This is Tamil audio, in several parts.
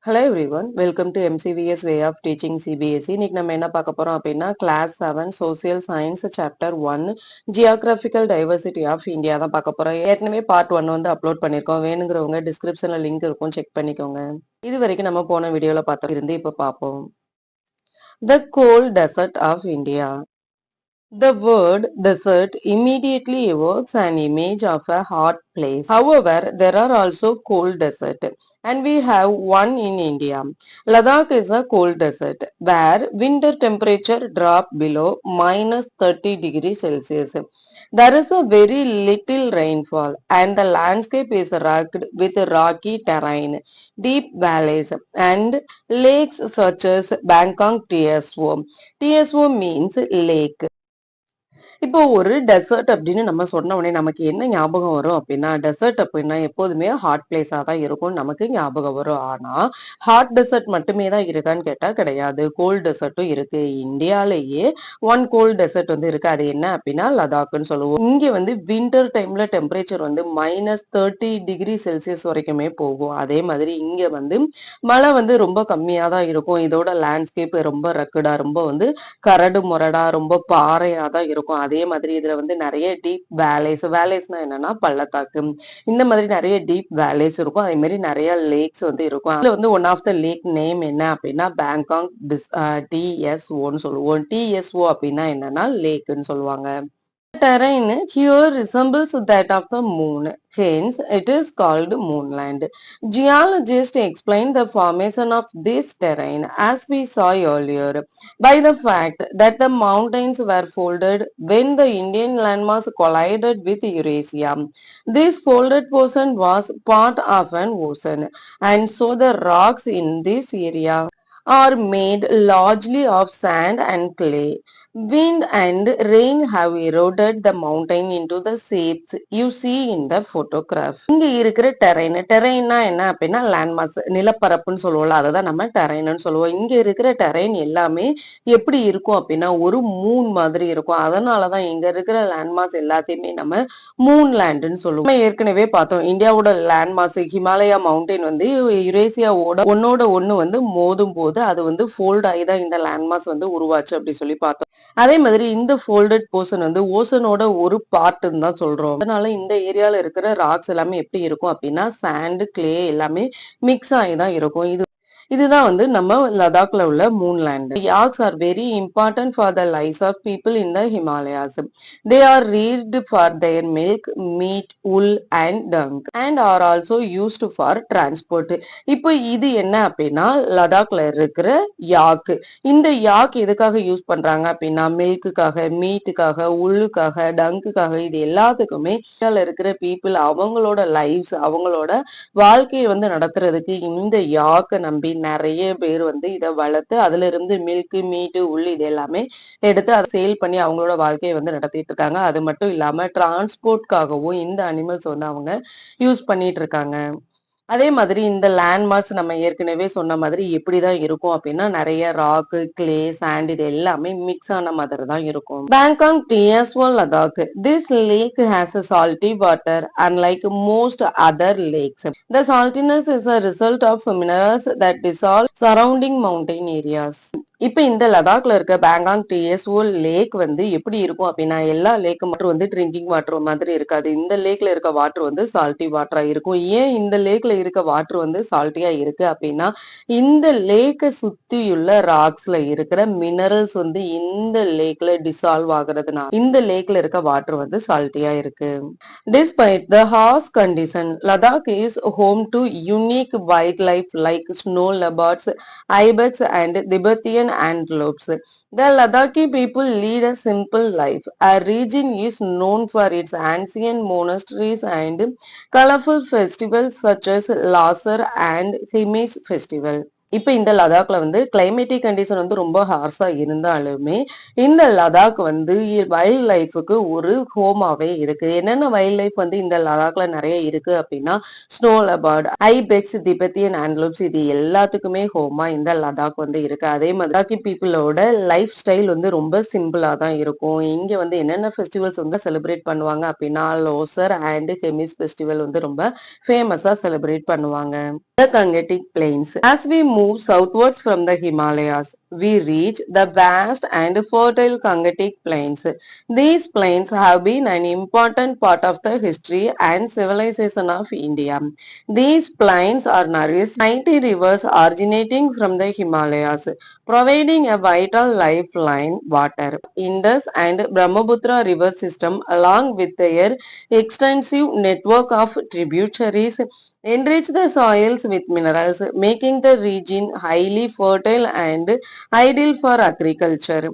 Hello everyone, welcome to MCVS Way of Teaching CBSE. இன்னைக்கு நம்ம என்ன பார்க்க போறோம் அப்படின்னா class 7 social science chapter 1 geographical diversity of India தான் பார்க்க போறோம். ஏற்கனவே பார்ட் 1 வந்து அப்லோட் பண்ணிருக்கோம். வேணுங்கிறவங்க டிஸ்கிரிப்ஷன்ல லிங்க் இருக்கும், செக் பண்ணிக்கோங்க. இது வரைக்கும் நம்ம போன வீடியோல பார்த்து இருந்து இப்ப பார்ப்போம். The cold desert of India. The word desert immediately evokes an image of a hot place. However, there are also cold desert, and we have one in India. Ladakh is a cold desert where winter temperature drop below minus 30 degrees Celsius. There is a very little rainfall, and the landscape is rugged with rocky terrain, deep valleys, and lakes such as Bangkok TSO. TSO means lake. இப்போ ஒரு டெசர்ட் அப்படின்னு நம்ம சொன்ன உடனே நமக்கு என்ன ஞாபகம் வரும் அப்படின்னா, டெசர்ட் அப்படின்னா எப்போதுமே ஹாட் பிளேஸா தான் இருக்கும் நமக்கு ஞாபகம் வரும். ஆனா ஹாட் டெசர்ட் மட்டுமே தான் இருக்கான்னு கேட்டா கிடையாது. கோல்ட் டெசர்ட்டும் இருக்கு. இந்தியாலேயே ஒன் கோல்ட் டெசர்ட் வந்து இருக்கு. அது என்ன அப்படின்னா லடாக்னு சொல்லுவோம். இங்க வந்து வின்டர் டைம்ல டெம்பரேச்சர் வந்து -30 டிகிரி செல்சியஸ் வரைக்குமே போகும். அதே மாதிரி இங்க வந்து மழை வந்து ரொம்ப கம்மியா தான் இருக்கும். இதோட லேண்ட்ஸ்கேப் ரொம்ப ரக்குடா, ரொம்ப வந்து கரடு முரடா, ரொம்ப பாறையா தான் இருக்கும். அதே மாதிரி இதுல வந்து நிறைய டீப் வேலேஸ்னா என்னன்னா பள்ளத்தாக்கு. இந்த மாதிரி நிறைய டீப் வேலேஸ் இருக்கும். அதே மாதிரி நிறைய லேக்ஸ் வந்து இருக்கும். அதுல வந்து one of the lake name என்ன அப்படின்னா பேங்காக் டிஎஸ்ஓன்னு சொல்லுவோம். டிஎஸ்ஓ அப்படின்னா என்னன்னா லேக்குன்னு சொல்லுவாங்க. Terrain here resembles that of the moon, hence it is called moonland. Geologists explain the formation of this terrain as we saw earlier by the fact that the mountains were folded when the Indian landmass collided with Eurasia. This folded portion was part of an ocean, and so the rocks in this area are made largely of sand and clay. Wind and rain have eroded the mountain into the shapes you see in the photograph. இங்க இருக்கிற டெரைன்னா என்ன அப்படின்னா லேண்ட்மாஸ், நிலப்பரப்புன்னு சொல்லுவோம்ல, அதை தான் நம்ம டெரைன்னு சொல்லுவோம். இங்க இருக்கிற டெரைன் எல்லாமே எப்படி இருக்கும் அப்படின்னா ஒரு மூன் மாதிரி இருக்கும். அதனாலதான் இங்க இருக்கிற லேண்ட்மாஸ் எல்லாத்தையுமே நம்ம மூன் லேண்டுன்னு சொல்லுவோம். நம்ம ஏற்கனவே பார்த்தோம் இந்தியாவோட லேண்ட்மாஸ் ஹிமாலயா மவுண்டைன் வந்து யுரேசியாவோட ஒன்னோட ஒண்ணு வந்து மோதும் போது அது வந்து ஃபோல்ட் ஆகி தான் இந்த லேண்ட்மாஸ் வந்து உருவாச்சு அப்படி சொல்லி பார்த்தோம். அதே மாதிரி இந்த ஃபோல்டட் போர்ஷன் வந்து ஓசனோட ஒரு பார்ட்னு தான் சொல்றோம். அதனால இந்த ஏரியால இருக்கிற ராக்ஸ் எல்லாமே எப்படி இருக்கும் அப்படின்னா சாண்ட், கிளே எல்லாமே மிக்ஸ் ஆகி தான் இருக்கும். இதுதான் வந்து நம்ம லடாக்ல உள்ள moonland. Yaks are very important for the lifes of people in the Himalayas. They are reared for their milk, meat, wool and dung and are also used for transport. இப்போ இது என்ன அப்படின்னா லடாக்ல இருக்கிற யாக்கு. இந்த யாக் எதுக்காக யூஸ் பண்றாங்க அப்படின்னா மில்க்குக்காக, மீட்டுக்காக, உள்ளுக்காக, டங்குக்காக, இது எல்லாத்துக்குமே இருக்கிற பீப்புள் அவங்களோட லைஃப்ஸ், அவங்களோட வாழ்க்கையை வந்து நடத்துறதுக்கு இந்த யாக்கை நம்பி நிறைய பேர் வந்து இதை வளர்த்து அதுல இருந்து மில்க், மீட்டு, உள் இது எல்லாமே எடுத்து அதை சேல் பண்ணி அவங்களோட வாழ்க்கையை வந்து நடத்திட்டு இருக்காங்க. அது மட்டும் இல்லாம டிரான்ஸ்போர்ட்காகவும் இந்த அனிமல்ஸ் வந்து அவங்க யூஸ் பண்ணிட்டு இருக்காங்க. அதே மாதிரி இந்த லேண்ட்மார்க்ஸ் நம்ம ஏற்கனவே சொன்ன மாதிரி எப்படிதான் இருக்கும் அப்படின்னா நிறைய ராக்கு, கிளே, சாண்ட் இது எல்லாமே மிக்ஸ் ஆன மாதிரி தான் இருக்கும். Bangkok DSO Ladakh. This lake has a salty water unlike most other lakes. The saltiness is a result of minerals that dissolve surrounding mountain areas. இப்ப இந்த லடாக்ல இருக்க பேங்காக் டிஎஸ்ஓ லேக் வந்து எப்படி இருக்கும் அப்படின்னா எல்லா லேக் மட்டும் வந்து ட்ரிங்கிங் வாட்டர் மாதிரி இருக்காது. இந்த லேக்ல இருக்க வாட்டர் வந்து சால்ட்டி வாட்டரா இருக்கும். ஏன் இந்த லேக்ல இருக்க வாட்டர் வந்து சால்ட்டியா இருக்கு அப்படின்னா இந்த லேக்கை சுத்தியுள்ள ராக்ஸ்ல இருக்கிற மினரல்ஸ் வந்து இந்த லேக்ல டிசால்வ் ஆகுறதுனால இந்த லேக்ல இருக்க வாட்டர் வந்து சால்ட்டியா இருக்கு. Despite the harsh condition, Ladakh is home to unique wildlife like snow leopards, ibex, and Tibetan antelopes. The Ladakhi people lead a simple life. Our region is known for its ancient monasteries and colorful festivals such as Lasar and Himis festival. இப்ப இந்த லடாக்ல வந்து கிளைமேட்டிக் கண்டிஷன் வந்து ரொம்ப ஹார்ஸா இருந்தாலுமே, இந்த லடாக் வந்து வைல்ட் லைஃப்க்கு ஒரு ஹோமாவே இருக்கு. என்னென்ன வைல்ட் லைஃப் வந்து இந்த லடாக்ல நெறைய இருக்கு அப்டின்னா, ஸ்னோ லெப்பர்ட், ஐபெக்ஸ், திபெத்தியன் ஆன்டலோப்ஸ் இது எல்லாத்துக்குமே ஹோமா இந்த லடாக் வந்து இருக்கு. அதே மாதிரி லடாக்கி பீப்பிளோட லைஃப் ஸ்டைல் வந்து ரொம்ப சிம்பிளா தான் இருக்கும். இங்க வந்து என்னென்ன ஃபெஸ்டிவல்ஸ் வந்து செலிப்ரேட் பண்ணுவாங்க அப்டின்னா, லோசர் அண்ட் ஹெமிஸ் ஃபெஸ்டிவல் வந்து ரொம்ப ஃபேமஸா செலிப்ரேட் பண்ணுவாங்க. The Gangetic Plains. As we move southwards from the Himalayas, we reach the vast and fertile Gangetic Plains. These plains have been an important part of the history and civilization of India. These plains are nourished 90 rivers originating from the Himalayas, providing a vital lifeline water. Indus and Brahmaputra river system, along with their extensive network of tributaries, enrich the soils with minerals, making the region highly fertile and ideal for agriculture.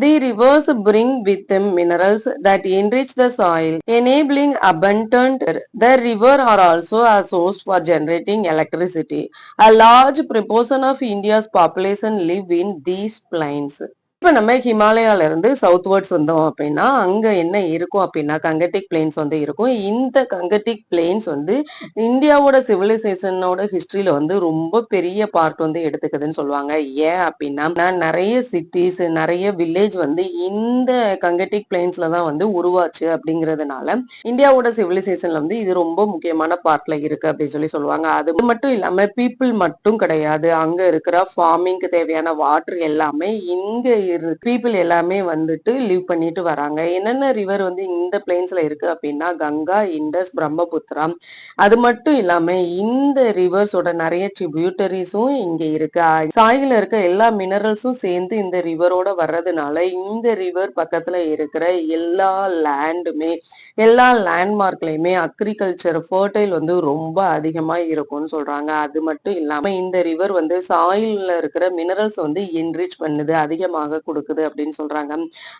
The rivers bring with them minerals that enrich the soil, enabling abundant. The river are also a source for generating electricity. A large proportion of India's population live in these plains. இப்ப நம்ம ஹிமாலயால இருந்து சவுத்வர்ட்ஸ் வந்தோம் அப்படின்னா, அங்க என்ன இருக்கும் அப்படின்னா, கங்கட்டிக் பிளெயின்ஸ் வந்து இருக்கும். இந்த கங்கட்டிக் பிளெயின்ஸ் வந்து இந்தியாவோட சிவிலைசேஷனோட ஹிஸ்டரியில வந்து ரொம்ப பெரிய பார்ட் வந்து எடுத்துக்குதுன்னு சொல்லுவாங்க. ஏன் அப்படின்னா, நெறைய சிட்டீஸ், நெறைய வில்லேஜ் வந்து இந்த கங்கட்டிக் பிளெயின்ஸ்ல தான் வந்து உருவாச்சு அப்படிங்கிறதுனால, இந்தியாவோட சிவிலைசேஷன்ல வந்து இது ரொம்ப முக்கியமான பார்ட்ல இருக்கு அப்படின்னு சொல்லுவாங்க. அது மட்டும் இல்லாம பீப்பிள் மட்டும் கிடையாது. அங்க இருக்கிற ஃபார்மிங்க்கு தேவையான வாட்டர் எல்லாமே இங்க பீப்புள் எல்லாமே வந்துட்டு லிவ் பண்ணிட்டு வராங்க. என்னென்ன ரிவர் வந்து இந்த பிளேன்ஸ்ல இருக்கு அப்படின்னா, கங்கா, இண்டஸ், பிரம்மபுத்திரா. அது மட்டும் இல்லாம இந்த ரிவர்ஸோட நிறைய ட்ரிபியூட்டரிஸும் இங்க இருக்கு. சாயில இருக்க எல்லா மினரல்ஸும் சேர்ந்து இந்த ரிவரோட வர்றதுனால இந்த ரிவர் பக்கத்துல இருக்கிற எல்லா லேண்டுமே, எல்லா லேண்ட்மார்க்லயுமே அக்ரிகல்ச்சர் ஃபர்டைல் வந்து ரொம்ப அதிகமா இருக்கும்னு சொல்றாங்க. அது மட்டும் இல்லாம இந்த ரிவர் வந்து சாயில்ல இருக்கிற மினரல்ஸ் வந்து என்ரிச் பண்ணுது, அதிகமாக கொடுக்குது அப்படின்னு சொல்றாங்க.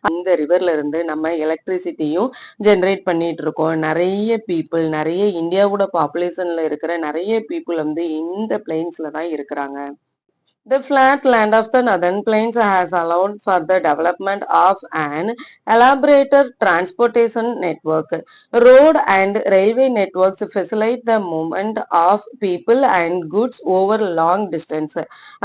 அந்த ரிவர்ல இருந்து நம்ம எலக்ட்ரிசிட்டியும் ஜெனரேட் பண்ணிட்டு இருக்கோம். நிறைய பீப்புள், நிறைய இந்தியாவோட பாப்புலேஷன்ல இருக்கிற நிறைய பீப்புள் வந்து இந்த பிளெயின்ஸ்ல தான் இருக்கிறாங்க. The flat land of the northern plains has allowed for the development of an elaborated transportation network. Road and railway networks facilitate the movement of people and goods over long distance.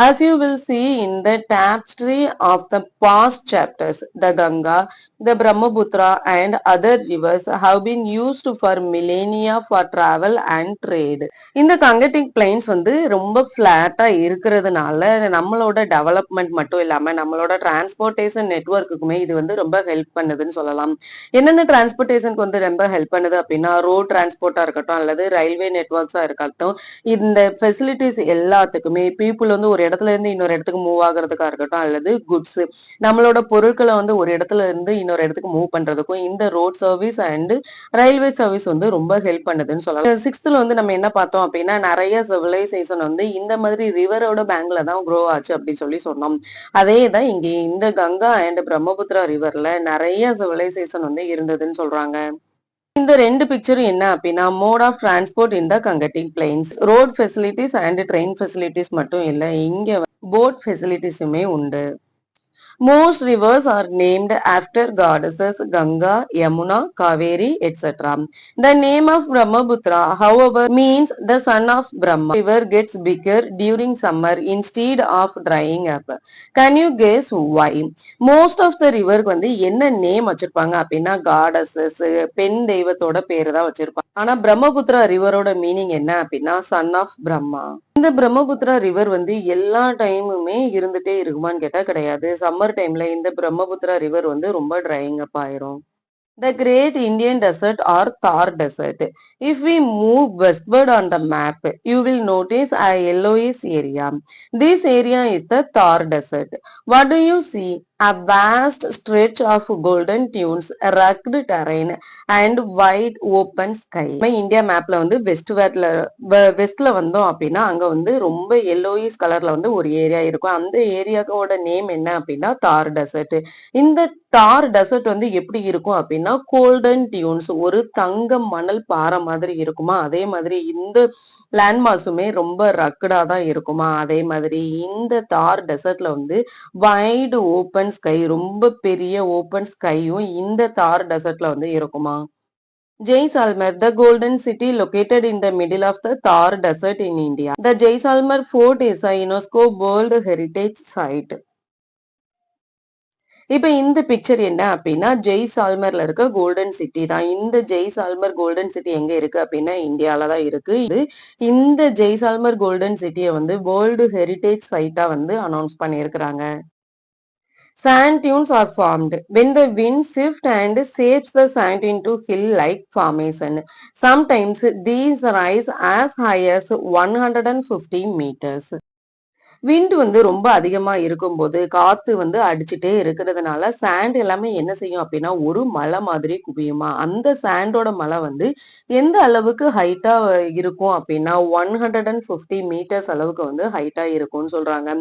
As you will see in the tapestry of the past chapters, the Ganga, the Brahmaputra and other rivers have been used for millennia for travel and trade. இந்த கங்கட்டிக் பிளைன்ஸ் வந்து ரொம்ப பிளாட்டா இருக்கிறதுனால நம்மளோட டெவலப்மெண்ட் மட்டும் இல்லாம நம்மளோட டிரான்ஸ்போர்டேஷன் நெட்வொர்க்குமே இது வந்து ரொம்ப ஹெல்ப் பண்ணுதுன்னு சொல்லலாம். என்னென்ன டிரான்ஸ்போர்டேஷனுக்கு வந்து ரொம்ப ஹெல்ப் பண்ணுது அப்படின்னா, ரோட் டிரான்ஸ்போர்ட்டா இருக்கட்டும் அல்லது ரயில்வே நெட்வொர்க்ஸா இருக்கட்டும், இந்த ஃபெசிலிட்டிஸ் எல்லாத்துக்குமே பீப்புள் வந்து ஒரு இடத்துல இருந்து இன்னொரு இடத்துக்கு மூவ் ஆகுறதுக்கா இருக்கட்டும் அல்லது குட்ஸ் நம்மளோட பொருட்களை வந்து ஒரு இடத்துல இருந்து இன்னொரு இடத்துக்கு மூவ் பண்றதுக்கும் இந்த road service and railway service வந்து ரொம்ப ஹெல்ப் பண்ணுதுன்னு சொல்லலாம். சிக்ஸ்த்ல வந்து நம்ம என்ன பார்த்தோம் அப்படின்னா, நிறைய சிவிலைசேஷன் வந்து இந்த மாதிரி ரிவரோட பேங்க்ல தான் க்ரோ ஆச்சு அப்படின்னு சொன்னோம். அதே தான் இங்க இந்த கங்கா அண்ட் பிரம்மபுத்திரா ரிவர்ல நிறைய சிவிலைசேஷன் வந்து இருந்ததுன்னு சொல்றாங்க. இந்த ரெண்டு பிக்சரும் என்ன அப்படின்னா, mode of transport in the Gangetic plains. Road facilities and train facilities மட்டும் இல்ல, இங்க போட் ஃபெசிலிட்டிஸுமே உண்டு. Most rivers are named after goddesses Ganga, Yamuna, Kaveri, etc. The name of Brahmaputra, however, means the son of Brahma. The river gets bigger during summer instead of drying up. Can you guess why? Most of the river வந்து என்ன நேம் வச்சிருப்பாங்க அப்படின்னா, காடஸஸ், பெண் தெய்வத்தோட பேரு தான் வச்சிருப்பாங்க. ஆனா பிரம்மபுத்திரா ரிவரோட மீனிங் என்ன அப்படின்னா, சன் ஆஃப் பிரம்மா. இந்த பிரம்மபுத்திரா ரிவர் வந்து எல்லா டைமுமே இருந்துட்டே இருக்குமான்னு கேட்டா கிடையாது. சம்மர் டைம்ல இந்த பிரம்மபுத்திரா ரிவர் வந்து ரொம்ப ட்ரையிங் அப் ஆயிரும். The Great Indian Desert or Thar Desert. If we move westward on the map, you will notice a yellowish area. This area is the Thar Desert. What do you see? A vast stretch of golden dunes, rugged terrain and wide open sky. நம்ம இந்தியா மேப்ல வந்து வெஸ்ட்ல வந்தோம் அப்படின்னா அங்க வந்து ரொம்ப yellowish கலர்ல வந்து ஒரு ஏரியா இருக்கும். அந்த ஏரியாவோட நேம் என்ன அப்படின்னா தார் டெசர்ட். இந்த தார் டெசர்ட் வந்து எப்படி இருக்கும் அப்படின்னா கோல்டன் டியூன்ஸ், ஒரு தங்க மணல் பாறை மாதிரி இருக்குமா, அதே மாதிரி இந்த லேண்ட்மாஸுமே ரொம்ப ரக்கடா தான் இருக்குமா, அதே மாதிரி இந்த தார் டெசர்ட்ல வந்து வைடு ஓப்பன் ஸ்கை, ரொம்ப பெரிய ஓப்பன் ஸ்கையும் இந்த தார் டெசர்ட்ல வந்து இருக்குமா. Jaisalmer, the golden city located in the middle of the Thar desert in India. The Jaisalmer fort is a UNESCO World Heritage Site. இப்ப இந்த பிக்சர் என்ன அப்படின்னா ஜெய்சால்மர்ல இருக்க கோல்டன் சிட்டி தான். இந்த ஜெய்சால்மர் கோல்டன் சிட்டி எங்க இருக்கு அப்படின்னா இந்தியால தான் இருக்கு. இந்த ஜெய்சால்மர் கோல்டன் சிட்டியை வந்து வேர்ல்டு ஹெரிடேஜ் சைட்டா வந்து அனௌன்ஸ் பண்ணியிருக்கிறாங்க. Sand dunes are formed when the wind shifts and shapes the sand into hill-like formation. Sometimes these rise as high as 150 meters. Wind வந்து ரொம்ப அதிகமா இருக்கும்போது காத்து வந்து அடிச்சுட்டே இருக்கிறதுனால சாண்ட் எல்லாமே என்ன செய்யும் அப்படின்னா ஒரு மலை மாதிரி குவியுமா. அந்த சாண்டோட மலை வந்து எந்த அளவுக்கு ஹைட்டா இருக்கும் அப்படின்னா 150 meters அளவுக்கு வந்து ஹைட்டா இருக்கும்னு சொல்றாங்க.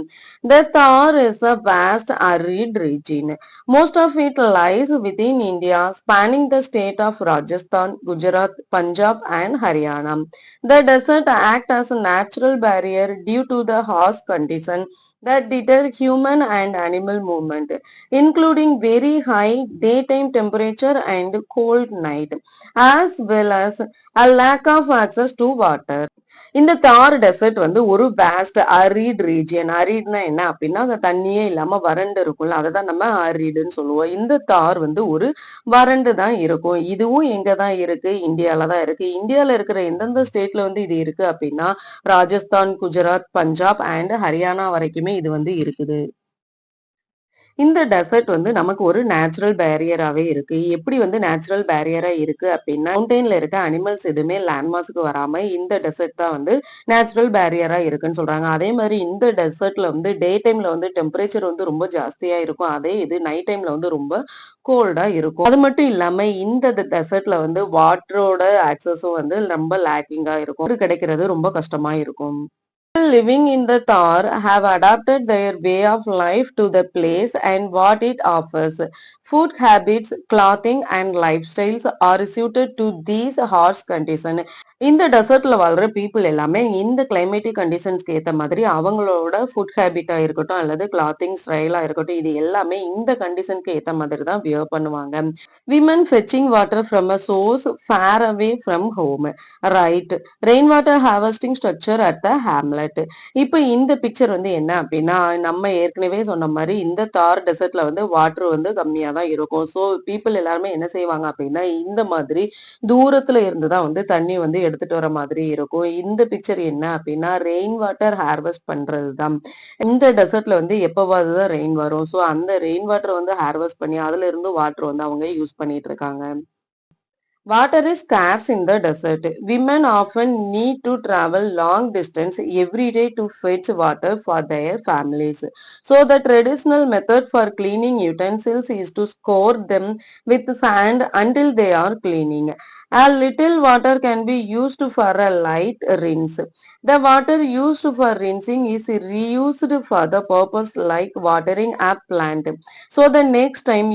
The Thar is a vast arid region. Most of it lies within India, spanning the state of Rajasthan, Gujarat, Punjab and Haryana. The desert acts as a natural barrier due to the harsh conditions that deter human and animal movement, including very high daytime temperature and cold night, as well as a lack of access to water. இந்த தார் டெசர்ட் வந்து ஒரு வேஸ்ட் அரிட் ரீஜியன். அரிட்னா என்ன அப்படின்னா அங்க தண்ணியே இல்லாம வறண்டு இருக்கும்ல, அததான் நம்ம அரிடுன்னு சொல்லுவோம். இந்த தார் வந்து ஒரு வறண்டு தான் இருக்கும். இதுவும் எங்க தான் இருக்கு, இந்தியால தான் இருக்கு. இந்தியால இருக்கிற எந்தெந்த ஸ்டேட்ல வந்து இது இருக்கு அப்படின்னா ராஜஸ்தான், குஜராத், பஞ்சாப் அண்ட் ஹரியானா வரைக்குமே இது வந்து இருக்குது. இந்த டெசர்ட் வந்து நமக்கு ஒரு நேச்சுரல் பேரியராவே இருக்கு. எப்படி வந்து நேச்சுரல் பேரியரா இருக்கு அப்படின்னா மவுண்டெயின்ல இருக்க அனிமல்ஸ் எதுவுமே லேண்ட்மாஸ்க்கு வராம இந்த டெசர்ட் தான் வந்து நேச்சுரல் பேரியரா இருக்குன்னு சொல்றாங்க. அதே மாதிரி இந்த டெசர்ட்ல வந்து டே டைம்ல வந்து டெம்பரேச்சர் வந்து ரொம்ப ஜாஸ்தியா இருக்கும். அதே இது நைட் டைம்ல வந்து ரொம்ப கோல்டா இருக்கும். அது மட்டும் இல்லாம இந்த டெசர்ட்ல வந்து வாட்டரோட ஆக்சஸும் வந்து ரொம்ப லேக்கிங்கா இருக்கும். கிடைக்கிறது ரொம்ப கஷ்டமா இருக்கும். People living in the Thar have adapted their way of life to the place and what it offers. Food habits, clothing, and lifestyles are suited to these harsh conditions. இந்த டெசர்ட்ல வாழ்ற பீப்புள் எல்லாமே இந்த கிளைமேட்டிக் கண்டிஷன்ஸ்க்கு ஏத்த மாதிரி அவங்களோட ஃபுட் ஹேபிட்டா இருக்கட்டும் அல்லது கிளாத்திங் ஸ்டைலா இருக்கட்டும் இது எல்லாமே இந்த கண்டிஷனுக்கு ஏத்த மாதிரி தான் வியர் பண்ணுவாங்க. Women fetching water from a source fair away from home. Right. Rain water harvesting structure at the Hamlet. இப்ப இந்த பிக்சர் வந்து என்ன அப்படின்னா நம்ம ஏற்கனவே சொன்ன மாதிரி இந்த தார் டெசர்ட்ல வந்து வாட்டர் வந்து கம்மியா தான் இருக்கும். ஸோ பீப்புள் எல்லாருமே என்ன செய்வாங்க அப்படின்னா இந்த மாதிரி தூரத்துல இருந்துதான் வந்து தண்ணி வந்து எடுத்துட்டு வர மாதிரி இருக்கும். இந்த பிக்சர் என்ன அப்படின்னா ரெயின் வாட்டர் ஹார்வெஸ்ட் பண்றதுதான். இந்த டெசர்ட்ல வந்து எப்பவாதுதான் ரெயின் வரும். ஸோ அந்த ரெயின் வாட்டர் வந்து ஹார்வெஸ்ட் பண்ணி அதுல இருந்து வாட்டர் வந்து அவங்க யூஸ் பண்ணிட்டு இருக்காங்க. Water is scarce in the desert. Women often need to travel long distance every day to fetch water for their families. So the traditional method for cleaning utensils is to score them with sand until they are cleaning. A little water can be used for a light rinse. The water used for rinsing is reused for the purpose like watering a plant. So the next time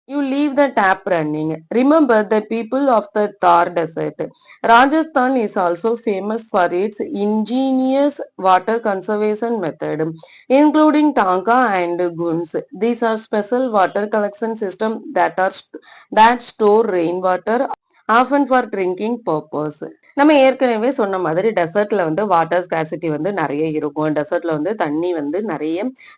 you leave the tap running. Remember the people of the Thar desert. Rajasthan is also famous for its ingenious water conservation method, including Tanka and Guns. These are special water collection systems that store rainwater, often for drinking purpose. நம்ம ஏற்கனவே சொன்ன மாதிரி டெசர்ட்ல வந்து வாட்டர் ஸ்கார்சிட்டி வந்து நிறைய இருக்கும். டெசர்ட்ல வந்து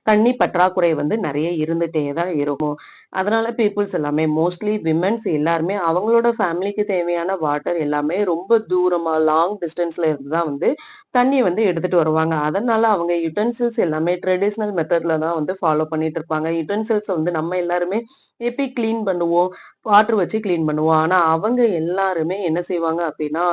தண்ணி பற்றாக்குறை வந்து நிறைய இருந்துட்டே தான் இருக்கும். அதனால பீப்புள்ஸ் எல்லாமே மோஸ்ட்லி விமென்ஸ் எல்லாருமே அவங்களோட ஃபேமிலிக்கு தேவையான வாட்டர் எல்லாமே ரொம்ப தூரமா லாங் டிஸ்டன்ஸ்ல இருந்து தான் வந்து தண்ணி வந்து எடுத்துட்டு வருவாங்க. அதனால அவங்க யுட்டென்சில்ஸ் எல்லாமே ட்ரெடிஷ்னல் மெத்தட்ல தான் வந்து ஃபாலோ பண்ணிட்டு இருப்பாங்க. யுட்டென்சில்ஸ் வந்து நம்ம எல்லாருமே எப்படி கிளீன் பண்ணுவோம், வாட்டர் வச்சு கிளீன் பண்ணுவோம். ஆனா அவங்க எல்லாருமே என்ன செய்வாங்க அப்படின்னா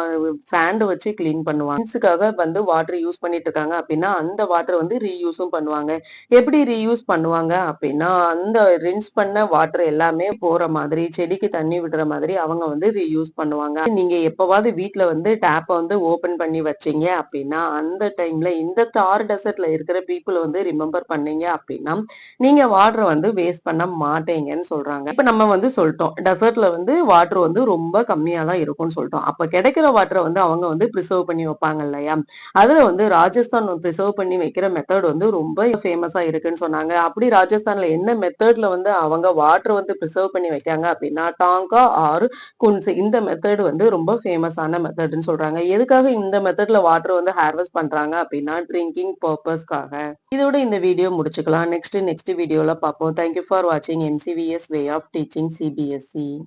சாண்ட் வச்சு கிளீன் பண்ணுவாங்க. கிட்ஸ்க்காக வந்து வாட்டர் யூஸ் பண்ணிட்டு இருக்காங்க அப்படின்னா, அந்த வாட்டர் வந்து ரீயூஸும் பண்ணுவாங்க. எப்படி ரீயூஸ் பண்ணுவாங்க அப்படின்னா, அந்த ரின்ஸ் பண்ண வாட்டர் எல்லாமே போற மாதிரி, செடிக்கு தண்ணி விடுற மாதிரி அவங்க வந்து ரீயூஸ் பண்ணுவாங்க. நீங்க எப்பவாவது வீட்ல வந்து டேப்ப வந்து ஓப்பன் பண்ணி வச்சீங்க அப்படின்னா, அந்த டைம்ல இந்த தார் டெசர்ட்ல இருக்கிற பீப்பிள் வந்து ரிமெம்பர் பண்ணீங்க அப்படின்னா, நீங்க வாட்டர வந்து வேஸ்ட் பண்ண மாட்டீங்கன்னு சொல்றாங்க. இப்ப நம்ம வந்து சொல்ட்டோம். டெசர்ட்ல வந்து வாட்டர் வந்து ரொம்ப கம்மியா தான் இருக்கும்னு சொல்ட்டோம். அப்ப கிடைக்கிற வாட்டர வந்து அவங்க வந்து பிரிசர்வ் பண்ணி வைப்பாங்க இல்லையா? அதுல வந்து ராஜஸ்தான் பிரிசர்வ் பண்ணி வைக்கிற மெத்தட் வந்து ரொம்ப ஃபேமஸா இருக்குன்னு சொன்னாங்க. அப்படி ராஜஸ்தான்ல என்ன மெத்தட்ல வந்து அவங்க வாட்டர் வந்து பிரிசர்வ் பண்ணி வைக்காங்க அப்படின்னா, டாங்கா ஆர் குன்ஸ் இந்த மெத்தட் வந்து ரொம்ப ஃபேமஸான மெத்தட்ன்னு சொல்றாங்க. எதுக்காக இந்த மெத்தட்ல வாட்டர் வந்து ஹார்வெஸ்ட் பண்றாங்க அப்படின்னா, ட்ரிங்கிங் பர்ப்பஸ்க்காக. இதோட இந்த வீடியோ முடிச்சுக்கலாம். நெக்ஸ்ட் வீடியோல பார்ப்போம். தேங்க் யூ ஃபார் வாட்சிங் MCVS way of teaching CBSE.